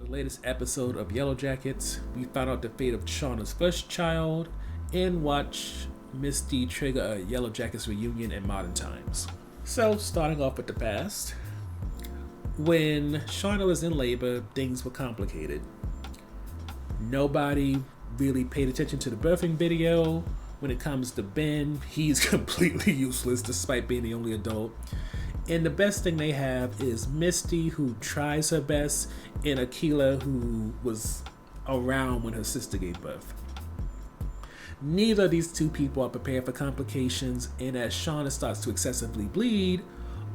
latest episode of Yellowjackets, we found out the fate of Shauna's first child and watch Misty trigger a Yellowjackets reunion in modern times. So, starting off with the past, when Shauna was in labor, things were complicated. Nobody really paid attention to the birthing video. When it comes to Ben, he's completely useless despite being the only adult. And the best thing they have is Misty, who tries her best, and Akila, who was around when her sister gave birth. Neither of these two people are prepared for complications, and as Shauna starts to excessively bleed,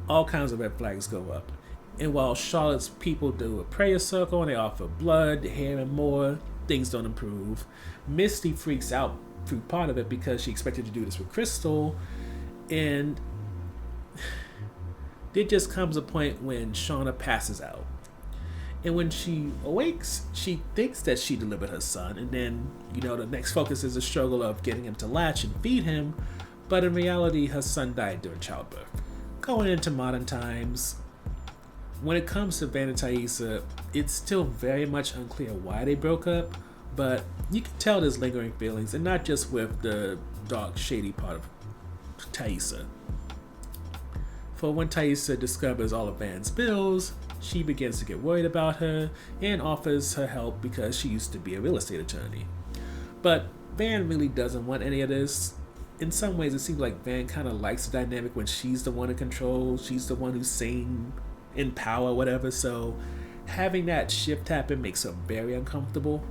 all kinds of red flags go up. And while Charlotte's people do a prayer circle and they offer blood, hair, and more, things don't improve. Misty freaks out through part of it because she expected to do this with Crystal, and there just comes a point when Shauna passes out. And when she awakes, she thinks that she delivered her son, and then, the next focus is the struggle of getting him to latch and feed him, but in reality, her son died during childbirth. Going into modern times, when it comes to Van and Taissa, it's still very much unclear why they broke up, but you can tell there's lingering feelings, and not just with the dark, shady part of Taissa. For when Taissa discovers all of Van's bills, she begins to get worried about her and offers her help because she used to be a real estate attorney. But Van really doesn't want any of this. In some ways, it seems like Van kind of likes the dynamic when she's the one in control, she's the one who's sane, in power, whatever, so having that shift happen makes her very uncomfortable.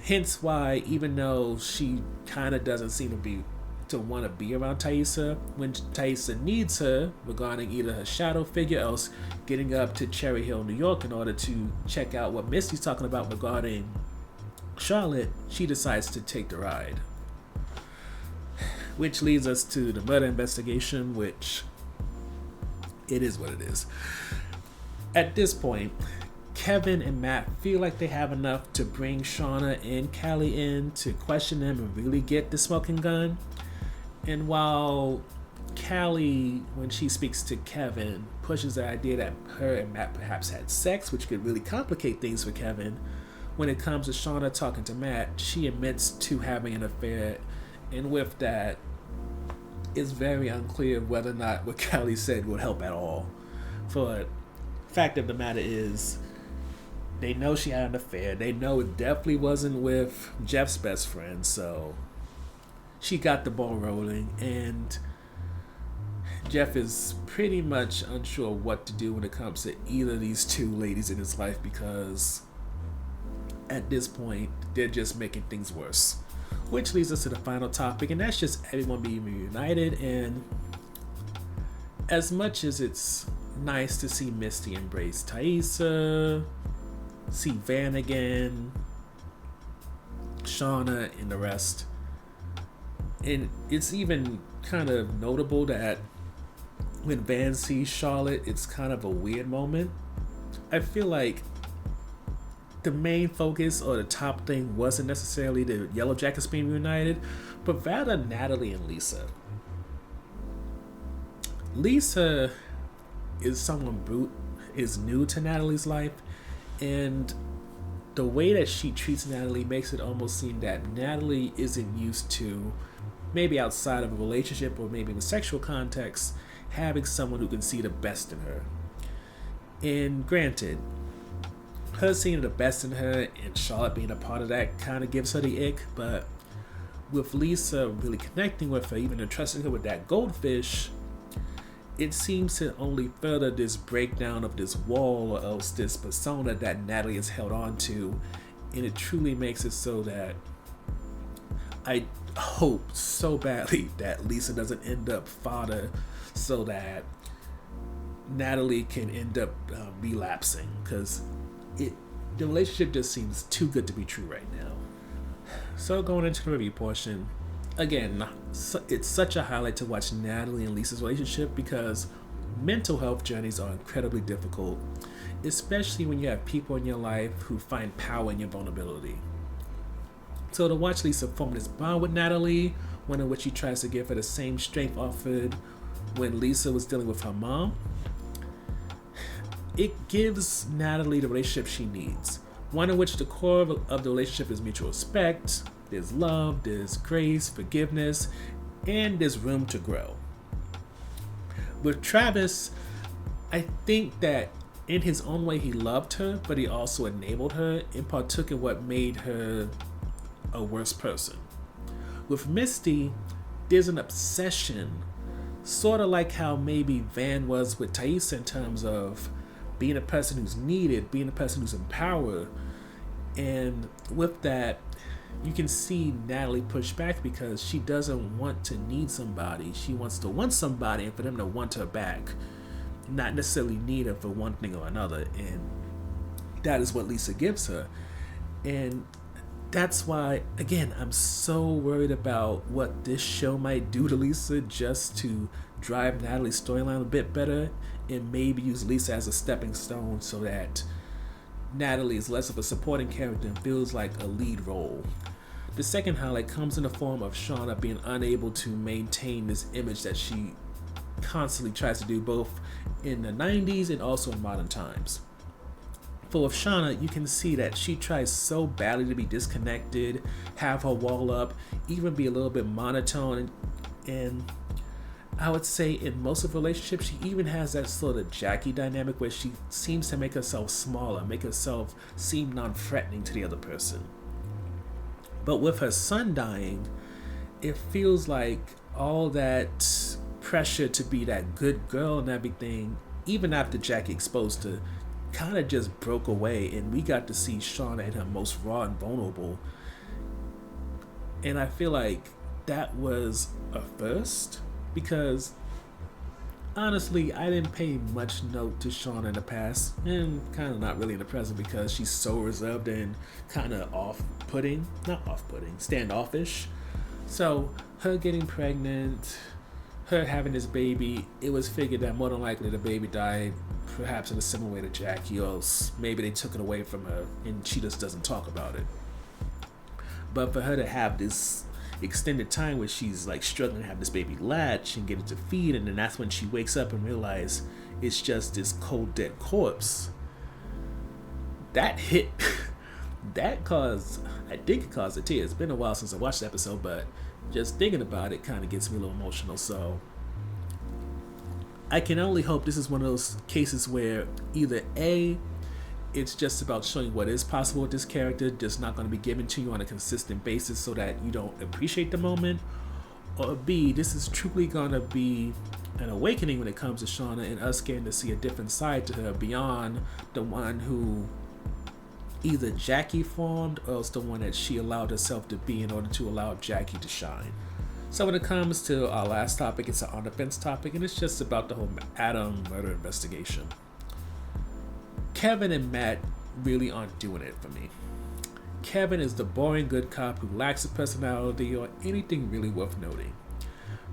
Hence why, even though she kind of doesn't seem to want to be around Taissa, when Taissa needs her regarding either her shadow figure or else getting up to Cherry Hill, New York in order to check out what Misty's talking about regarding Charlotte, she decides to take the ride. Which leads us to the murder investigation, which it is what it is. At this point, Kevin and Matt feel like they have enough to bring Shauna and Callie in to question them and really get the smoking gun. And while Callie, when she speaks to Kevin, pushes the idea that her and Matt perhaps had sex, which could really complicate things for Kevin, when it comes to Shauna talking to Matt, she admits to having an affair, and with that, it's very unclear whether or not what Callie said would help at all. For the fact of the matter is, they know she had an affair. They know it definitely wasn't with Jeff's best friend, so she got the ball rolling, and Jeff is pretty much unsure what to do when it comes to either of these two ladies in his life because at this point, they're just making things worse. Which leads us to the final topic, and that's just everyone being reunited. And as much as it's nice to see Misty embrace Taissa, see Van again, Shauna, and the rest, and it's even kind of notable that when Van sees Charlotte, it's kind of a weird moment. I feel like the main focus or the top thing wasn't necessarily the Yellowjackets being reunited, but rather Natalie and Lisa. Lisa is someone is new to Natalie's life, and the way that she treats Natalie makes it almost seem that Natalie isn't used to, maybe outside of a relationship or maybe in a sexual context, having someone who can see the best in her. And granted, her seeing the best in her and Charlotte being a part of that kind of gives her the ick, but with Lisa really connecting with her, even entrusting her with that goldfish, it seems to only further this breakdown of this wall or else this persona that Natalie has held on to, and it truly makes it so that I hope so badly that Lisa doesn't end up fodder so that Natalie can end up relapsing, because the relationship just seems too good to be true right now. So going into the review portion, again, it's such a highlight to watch Natalie and Lisa's relationship because mental health journeys are incredibly difficult, especially when you have people in your life who find power in your vulnerability. So to watch Lisa form this bond with Natalie, one in which she tries to give her the same strength offered when Lisa was dealing with her mom, it gives Natalie the relationship she needs. One in which the core of the relationship is mutual respect, there's love, there's grace, forgiveness, and there's room to grow. With Travis, I think that in his own way he loved her, but he also enabled her and partook in what made her a worse person. With Misty, there's an obsession, sort of like how maybe Van was with Thais in terms of being a person who's needed, being a person who's empowered. And with that, you can see Natalie push back because she doesn't want to need somebody. She wants to want somebody and for them to want her back, not necessarily need her for one thing or another. And that is what Lisa gives her. And that's why, again, I'm so worried about what this show might do to Lisa just to drive Natalie's storyline a bit better and maybe use Lisa as a stepping stone so that Natalie is less of a supporting character and feels like a lead role. The second highlight comes in the form of Shauna being unable to maintain this image that she constantly tries to do both in the 90s and also in modern times. For with Shauna, you can see that she tries so badly to be disconnected, have her wall up, even be a little bit monotone, and I would say in most of relationships, she even has that sort of Jackie dynamic where she seems to make herself smaller, make herself seem non-threatening to the other person. But with her son dying, it feels like all that pressure to be that good girl and everything, even after Jackie exposed her, kind of just broke away, and we got to see Shauna at her most raw and vulnerable. And I feel like that was a first, because honestly, I didn't pay much note to Shauna in the past, and kind of not really in the present because she's so reserved and kind of standoffish. So her getting pregnant, her having this baby, it was figured that more than likely the baby died perhaps in a similar way to Jackie, or maybe they took it away from her and she just doesn't talk about it. But for her to have this extended time where she's like struggling to have this baby latch and get it to feed, and then that's when she wakes up and realizes it's just this cold dead corpse, that hit. I think it caused a tear. It's been a while since I watched the episode, but just thinking about it kind of gets me a little emotional. So I can only hope this is one of those cases where either A, it's just about showing what is possible with this character, just not going to be given to you on a consistent basis so that you don't appreciate the moment, or B, this is truly going to be an awakening when it comes to Shauna and us getting to see a different side to her beyond the one who either Jackie formed or else the one that she allowed herself to be in order to allow Jackie to shine. So when it comes to our last topic, it's an on-the-fence topic, and it's just about the whole Adam murder investigation. Kevin and Matt really aren't doing it for me. Kevin is the boring good cop who lacks a personality or anything really worth noting.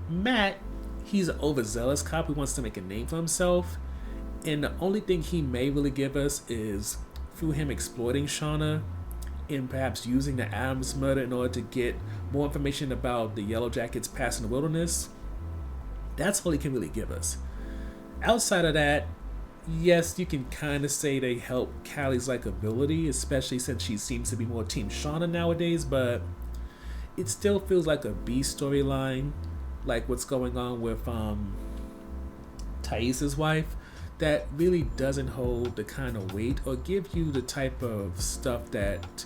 Matt, he's an overzealous cop who wants to make a name for himself, and the only thing he may really give us is through him exploiting Shauna and perhaps using the Adams murder in order to get more information about the Yellowjackets past in the wilderness. That's all he can really give us. Outside of that, yes, you can kind of say they help Callie's likability, especially since she seems to be more Team Shauna nowadays, but it still feels like a B storyline, like what's going on with Thais' wife, that really doesn't hold the kind of weight or give you the type of stuff that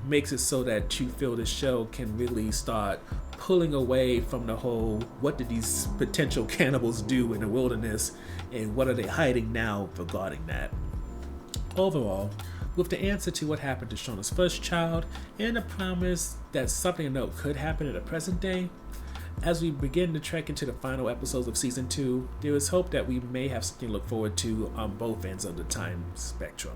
makes it so that you feel the show can really start pulling away from the whole what did these potential cannibals do in the wilderness and what are they hiding now regarding that. Overall, with the answer to what happened to Shauna's first child and the promise that something else could happen in the present day, as we begin to trek into the final episodes of Season 2, there is hope that we may have something to look forward to on both ends of the time spectrum.